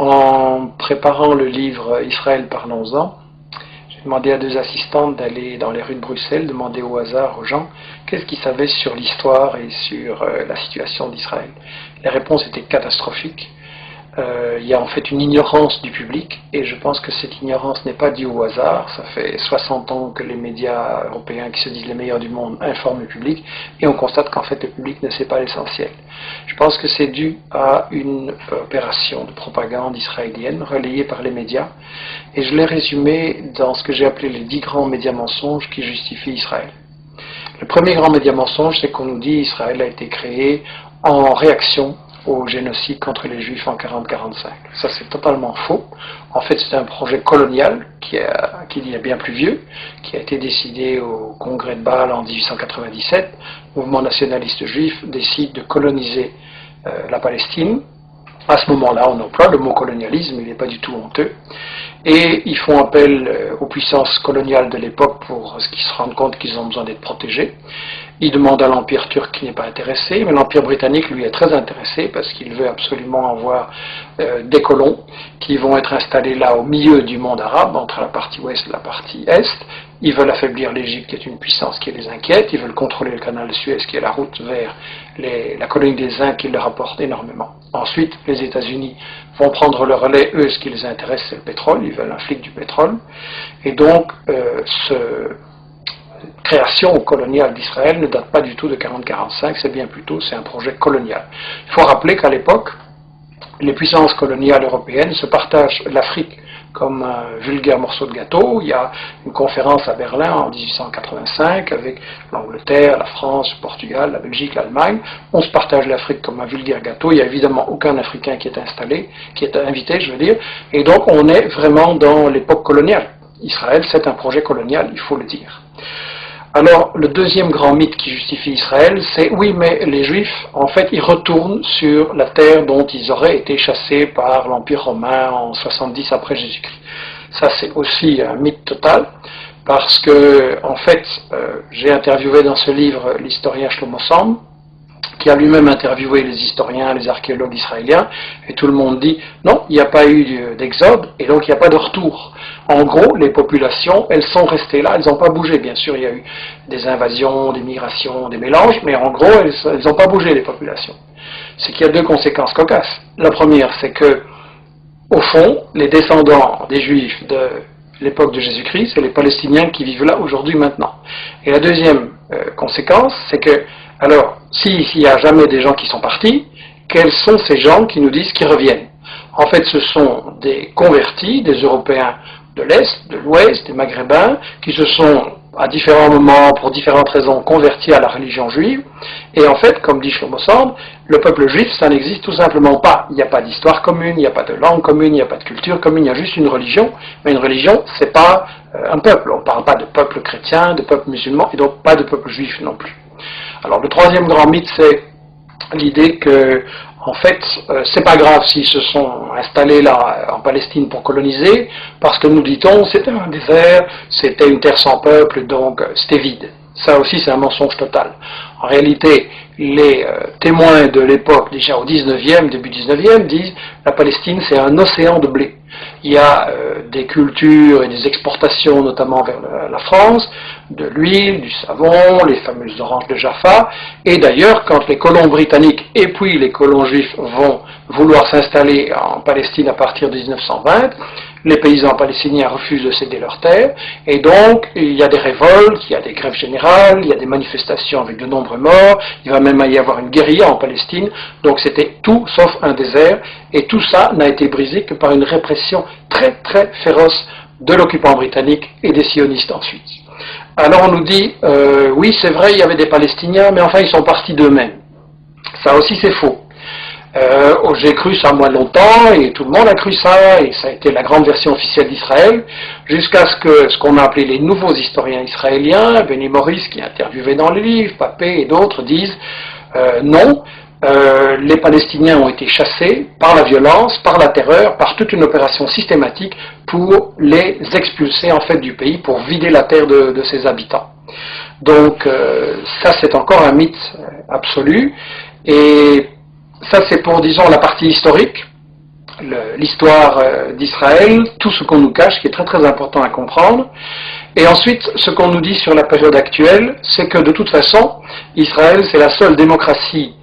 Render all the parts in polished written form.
En préparant le livre Israël, parlons-en, j'ai demandé à 2 assistantes d'aller dans les rues de Bruxelles, demander au hasard aux gens qu'est-ce qu'ils savaient sur l'histoire et sur la situation d'Israël. Les réponses étaient catastrophiques. Il y a en fait une ignorance du public, et je pense que cette ignorance n'est pas due au hasard. Ça fait 60 ans que les médias européens, qui se disent les meilleurs du monde, informent le public, et on constate qu'en fait le public ne sait pas l'essentiel. Je pense que c'est dû à une opération de propagande israélienne relayée par les médias, et je l'ai résumé dans ce que j'ai appelé les 10 grands médias mensonges qui justifient Israël. Le premier grand média mensonge, c'est qu'on nous dit qu'Israël a été créé en réaction au génocide contre les Juifs en 40-45. Ça, c'est totalement faux. En fait, c'est un projet colonial qui est bien plus vieux, qui a été décidé au congrès de Bâle en 1897. Le mouvement nationaliste juif décide de coloniser la Palestine. À ce moment-là, on emploie le mot colonialisme, il n'est pas du tout honteux. Et ils font appel aux puissances coloniales de l'époque pour ce qu'ils se rendent compte qu'ils ont besoin d'être protégés. Ils demandent à l'Empire turc qui n'est pas intéressé, mais l'Empire britannique, lui, est très intéressé parce qu'il veut absolument avoir des colons qui vont être installés là au milieu du monde arabe, entre la partie ouest et la partie est. Ils veulent affaiblir l'Égypte, qui est une puissance qui les inquiète. Ils veulent contrôler le canal de Suez, qui est la route vers la colonie des Indes, qui leur apporte énormément. Ensuite, les États-Unis vont prendre le relais. Eux, ce qui les intéresse, c'est le pétrole. Ils veulent un flic du pétrole. Et donc, création coloniale d'Israël ne date pas du tout de 40-45, c'est bien plutôt, c'est un projet colonial. Il faut rappeler qu'à l'époque, les puissances coloniales européennes se partagent l'Afrique comme un vulgaire morceau de gâteau. Il y a une conférence à Berlin en 1885 avec l'Angleterre, la France, le Portugal, la Belgique, l'Allemagne. On se partage l'Afrique comme un vulgaire gâteau. Il n'y a évidemment aucun Africain qui est invité, je veux dire. Et donc on est vraiment dans l'époque coloniale. Israël, c'est un projet colonial, il faut le dire. Alors, le deuxième grand mythe qui justifie Israël, c'est oui, mais les Juifs, en fait, ils retournent sur la terre dont ils auraient été chassés par l'Empire romain en 70 après Jésus-Christ. Ça, c'est aussi un mythe total, parce que, en fait, j'ai interviewé dans ce livre l'historien Shlomo Sand, qui a lui-même interviewé les historiens, les archéologues israéliens, et tout le monde dit non, il n'y a pas eu d'exode, et donc il n'y a pas de retour. En gros, les populations, elles sont restées là, elles n'ont pas bougé. Bien sûr, il y a eu des invasions, des migrations, des mélanges, mais en gros, elles n'ont pas bougé, les populations. C'est qu'il y a 2 conséquences cocasses. La première, c'est que, au fond, les descendants des Juifs de l'époque de Jésus-Christ, c'est les Palestiniens qui vivent là aujourd'hui, maintenant. Et la deuxième conséquence, c'est que alors, s'il n'y a jamais des gens qui sont partis, quels sont ces gens qui nous disent qu'ils reviennent? En fait, ce sont des convertis, des Européens de l'Est, de l'Ouest, des Maghrébins, qui se sont, à différents moments, pour différentes raisons, convertis à la religion juive. Et en fait, comme dit Shlomo Sand, le peuple juif, ça n'existe tout simplement pas. Il n'y a pas d'histoire commune, il n'y a pas de langue commune, il n'y a pas de culture commune, il y a juste une religion. Mais une religion, c'est pas un peuple. On ne parle pas de peuple chrétien, de peuple musulman, et donc pas de peuple juif non plus. Alors le troisième grand mythe, c'est l'idée que, en fait, c'est pas grave s'ils se sont installés là en Palestine pour coloniser, parce que nous dit-on, c'était un désert, c'était une terre sans peuple, donc c'était vide. Ça aussi, c'est un mensonge total. En réalité, les témoins de l'époque, déjà au 19e, début 19e, disent la Palestine, c'est un océan de blé. Il y a des cultures et des exportations, notamment vers la France, de l'huile, du savon, les fameuses oranges de Jaffa. Et d'ailleurs, quand les colons britanniques et puis les colons juifs vont vouloir s'installer en Palestine à partir de 1920, les paysans palestiniens refusent de céder leurs terres, et donc il y a des révoltes, il y a des grèves générales, il y a des manifestations avec de nombreux morts, il va même y avoir une guérilla en Palestine, donc c'était tout sauf un désert, et tout ça n'a été brisé que par une répression très très féroce de l'occupant britannique et des sionistes ensuite. Alors on nous dit, oui c'est vrai, il y avait des Palestiniens, mais enfin ils sont partis d'eux-mêmes. Ça aussi c'est faux. J'ai cru ça moins longtemps, et tout le monde a cru ça, et ça a été la grande version officielle d'Israël, jusqu'à ce qu'on a appelé les nouveaux historiens israéliens, Benny Morris qui est interviewé dans le livre, Papé et d'autres disent non, les Palestiniens ont été chassés par la violence, par la terreur, par toute une opération systématique pour les expulser en fait du pays, pour vider la terre de ses habitants. Donc ça c'est encore un mythe absolu, et ça c'est pour, disons, la partie historique. l'histoire d'Israël, tout ce qu'on nous cache, qui est très très important à comprendre. Et ensuite, ce qu'on nous dit sur la période actuelle, c'est que de toute façon, Israël, c'est la seule démocratie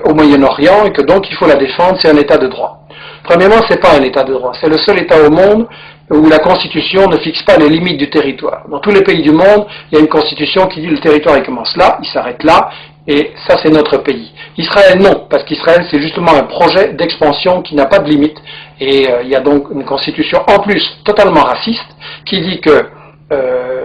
au Moyen-Orient et que donc il faut la défendre, c'est un État de droit. Premièrement, c'est pas un État de droit, c'est le seul État au monde où la Constitution ne fixe pas les limites du territoire. Dans tous les pays du monde, il y a une Constitution qui dit le territoire il commence là, il s'arrête là, et ça c'est notre pays. Israël non, parce qu'Israël c'est justement un projet d'expansion qui n'a pas de limite, et il y a donc une Constitution en plus totalement raciste qui dit que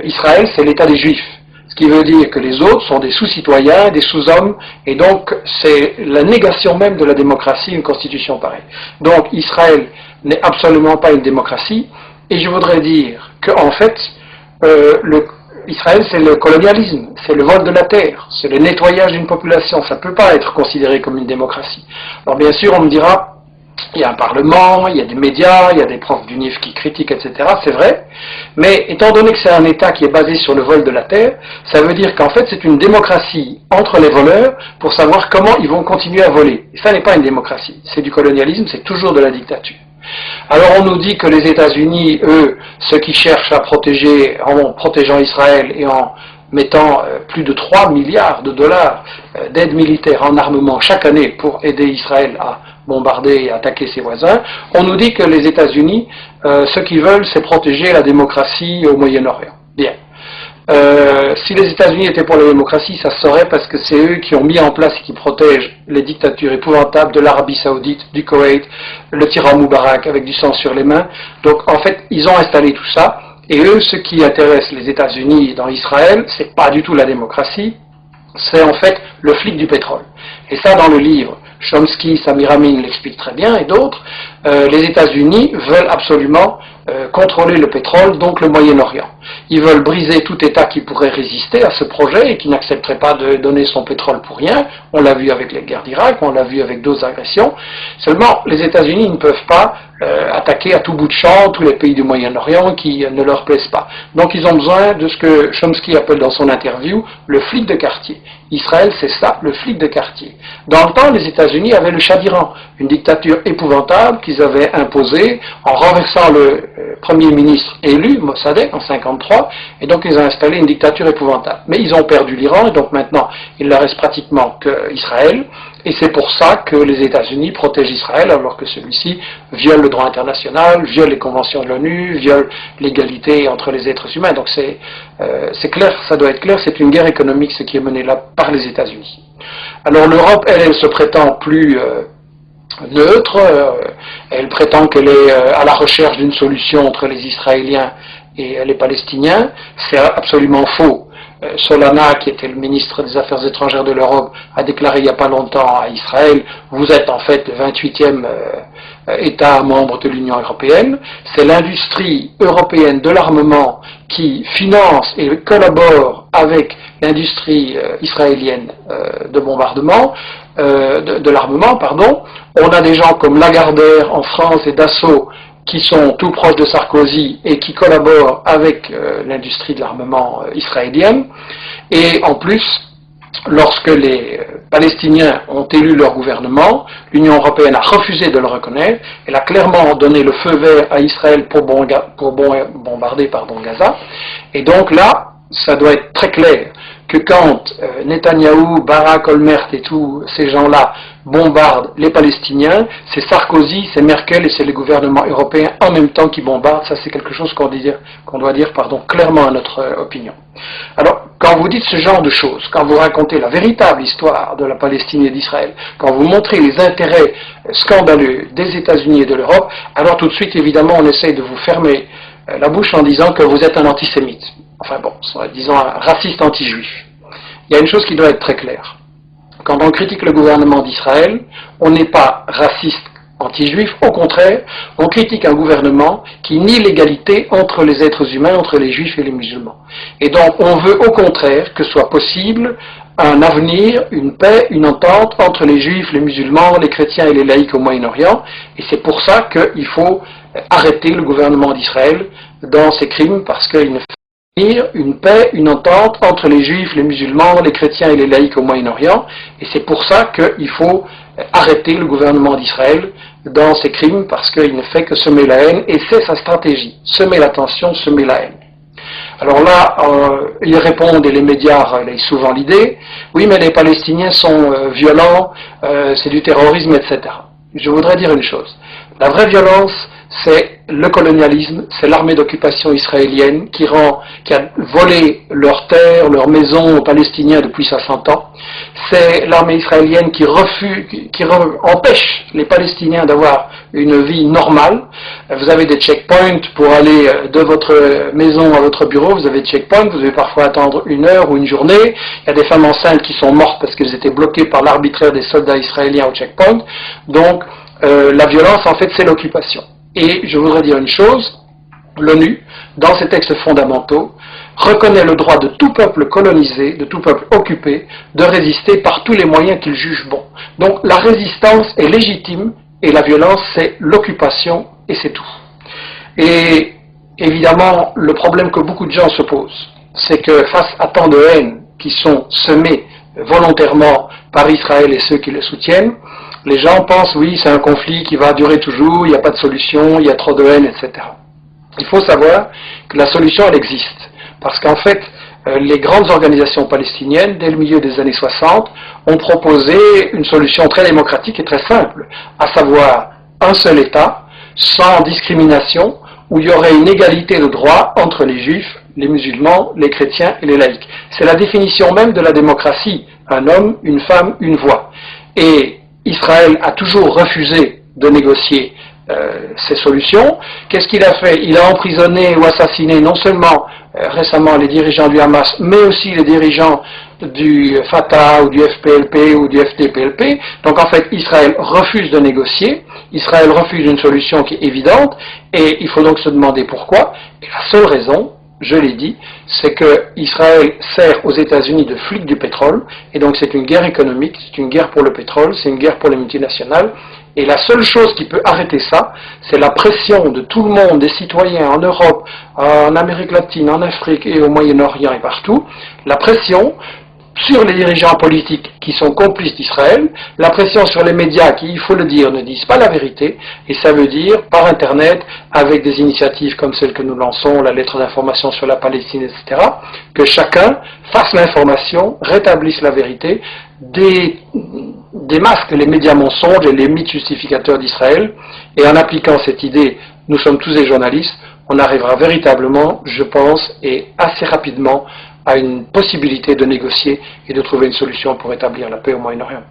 Israël c'est l'État des Juifs. Ce qui veut dire que les autres sont des sous-citoyens, des sous-hommes, et donc c'est la négation même de la démocratie, une constitution pareille. Donc Israël n'est absolument pas une démocratie, et je voudrais dire qu'en fait, Israël c'est le colonialisme, c'est le vol de la terre, c'est le nettoyage d'une population, ça ne peut pas être considéré comme une démocratie. Alors bien sûr on me dira, il y a un parlement, il y a des médias, il y a des profs d'UNIF qui critiquent, etc. C'est vrai, mais étant donné que c'est un État qui est basé sur le vol de la terre, ça veut dire qu'en fait c'est une démocratie entre les voleurs pour savoir comment ils vont continuer à voler. Et ça n'est pas une démocratie, c'est du colonialisme, c'est toujours de la dictature. Alors on nous dit que les États-Unis, eux, ceux qui cherchent à protéger, en protégeant Israël et en mettant plus de 3 milliards de dollars d'aide militaire en armement chaque année pour aider Israël à bombarder et attaquer ses voisins, on nous dit que les États-Unis, ce qu'ils veulent, c'est protéger la démocratie au Moyen-Orient. Bien. Si les États-Unis étaient pour la démocratie, ça se saurait parce que c'est eux qui ont mis en place et qui protègent les dictatures épouvantables de l'Arabie Saoudite, du Koweït, le tyran Moubarak avec du sang sur les mains. Donc en fait, ils ont installé tout ça. Et eux, ce qui intéresse les États-Unis dans Israël, c'est pas du tout la démocratie, c'est en fait le flic du pétrole. Et ça, dans le livre, Chomsky, Samir Amin l'explique très bien, et d'autres, les États-Unis veulent absolument contrôler le pétrole, donc le Moyen-Orient. Ils veulent briser tout État qui pourrait résister à ce projet et qui n'accepterait pas de donner son pétrole pour rien. On l'a vu avec les guerres d'Irak, on l'a vu avec d'autres agressions. Seulement, les États-Unis ne peuvent pas attaquer à tout bout de champ tous les pays du Moyen-Orient qui ne leur plaisent pas. Donc ils ont besoin de ce que Chomsky appelle dans son interview le flic de quartier. Israël, c'est ça, le flic de quartier. Dans le temps, les États-Unis avaient le Shah d'Iran, une dictature épouvantable qu'ils avaient imposée en renversant le premier ministre élu, Mossadegh, en 1953, et donc ils ont installé une dictature épouvantable. Mais ils ont perdu l'Iran, et donc maintenant, il ne leur reste pratiquement qu'Israël, et c'est pour ça que les États-Unis protègent Israël, alors que celui-ci viole le droit international, viole les conventions de l'ONU, viole l'égalité entre les êtres humains. Donc c'est clair, ça doit être clair, c'est une guerre économique ce qui est menée là par les États-Unis. Alors l'Europe, elle se prétend plus neutre, elle prétend qu'elle est à la recherche d'une solution entre les Israéliens et les Palestiniens. C'est absolument faux. Solana, qui était le ministre des Affaires étrangères de l'Europe, a déclaré il n'y a pas longtemps à Israël, vous êtes en fait le 28e État membre de l'Union européenne. C'est l'industrie européenne de l'armement qui finance et collabore avec l'industrie israélienne de bombardement, de l'armement, pardon. On a des gens comme Lagardère en France et Dassault qui sont tout proches de Sarkozy et qui collaborent avec l'industrie de l'armement israélienne. Et en plus, lorsque les Palestiniens ont élu leur gouvernement, l'Union européenne a refusé de le reconnaître. Elle a clairement donné le feu vert à Israël pour bombarder Gaza. Et donc là, ça doit être très clair que quand Netanyahou, Barak, Olmert et tous ces gens-là bombardent les Palestiniens, c'est Sarkozy, c'est Merkel et c'est les gouvernements européens en même temps qui bombardent. Ça, c'est quelque chose qu'on doit dire clairement à notre opinion. Alors, quand vous dites ce genre de choses, quand vous racontez la véritable histoire de la Palestine et d'Israël, quand vous montrez les intérêts scandaleux des États-Unis et de l'Europe, alors tout de suite, évidemment, on essaye de vous fermer la bouche en disant que vous êtes un antisémite. Enfin bon, disons un raciste anti-juif. Il y a une chose qui doit être très claire. Quand on critique le gouvernement d'Israël, on n'est pas raciste anti-juif, au contraire, on critique un gouvernement qui nie l'égalité entre les êtres humains, entre les juifs et les musulmans. Et donc on veut au contraire que soit possible un avenir, une paix, une entente entre les juifs, les musulmans, les chrétiens et les laïcs au Moyen-Orient, et c'est pour ça qu'il faut arrêter le gouvernement d'Israël dans ses crimes, parce qu'il ne une paix, une entente entre les juifs, les musulmans, les chrétiens et les laïcs au Moyen-Orient, et c'est pour ça qu'il faut arrêter le gouvernement d'Israël dans ses crimes parce qu'il ne fait que semer la haine et c'est sa stratégie, semer la tension, semer la haine. Alors là, ils répondent, et les médias relayent souvent l'idée, oui mais les Palestiniens sont violents, c'est du terrorisme, etc. Je voudrais dire une chose, la vraie violence, c'est le colonialisme, c'est l'armée d'occupation israélienne qui a volé leurs terres, leurs maisons aux Palestiniens depuis 60 ans. C'est l'armée israélienne qui empêche les Palestiniens d'avoir une vie normale. Vous avez des checkpoints pour aller de votre maison à votre bureau, vous avez des checkpoints, vous devez parfois attendre 1 heure ou une journée. Il y a des femmes enceintes qui sont mortes parce qu'elles étaient bloquées par l'arbitraire des soldats israéliens au checkpoint. Donc, la violence, en fait, c'est l'occupation. Et je voudrais dire une chose, l'ONU, dans ses textes fondamentaux, reconnaît le droit de tout peuple colonisé, de tout peuple occupé, de résister par tous les moyens qu'il juge bons. Donc la résistance est légitime et la violence c'est l'occupation et c'est tout. Et évidemment, le problème que beaucoup de gens se posent, c'est que face à tant de haine qui sont semées volontairement par Israël et ceux qui le soutiennent, les gens pensent, oui, c'est un conflit qui va durer toujours, il n'y a pas de solution, il y a trop de haine, etc. Il faut savoir que la solution, elle existe. Parce qu'en fait, les grandes organisations palestiniennes, dès le milieu des années 60, ont proposé une solution très démocratique et très simple, à savoir un seul État, sans discrimination, où il y aurait une égalité de droits entre les juifs, les musulmans, les chrétiens et les laïcs. C'est la définition même de la démocratie, un homme, une femme, une voix. Et Israël a toujours refusé de négocier ces solutions. Qu'est-ce qu'il a fait? Il a emprisonné ou assassiné non seulement récemment les dirigeants du Hamas, mais aussi les dirigeants du Fatah ou du FPLP ou du FDPLP. Donc en fait, Israël refuse de négocier, Israël refuse une solution qui est évidente, et il faut donc se demander pourquoi. Et la seule raison, je l'ai dit, c'est que Israël sert aux États-Unis de flic du pétrole, et donc c'est une guerre économique, c'est une guerre pour le pétrole, c'est une guerre pour les multinationales, et la seule chose qui peut arrêter ça, c'est la pression de tout le monde, des citoyens en Europe, en Amérique latine, en Afrique et au Moyen-Orient et partout, la pression sur les dirigeants politiques qui sont complices d'Israël, la pression sur les médias qui, il faut le dire, ne disent pas la vérité, et ça veut dire par Internet, avec des initiatives comme celle que nous lançons, la lettre d'information sur la Palestine, etc., que chacun fasse l'information, rétablisse la vérité, démasque les médias mensonges et les mythes justificateurs d'Israël, et en appliquant cette idée, nous sommes tous des journalistes, on arrivera véritablement, je pense, et assez rapidement, à une possibilité de négocier et de trouver une solution pour établir la paix au Moyen-Orient.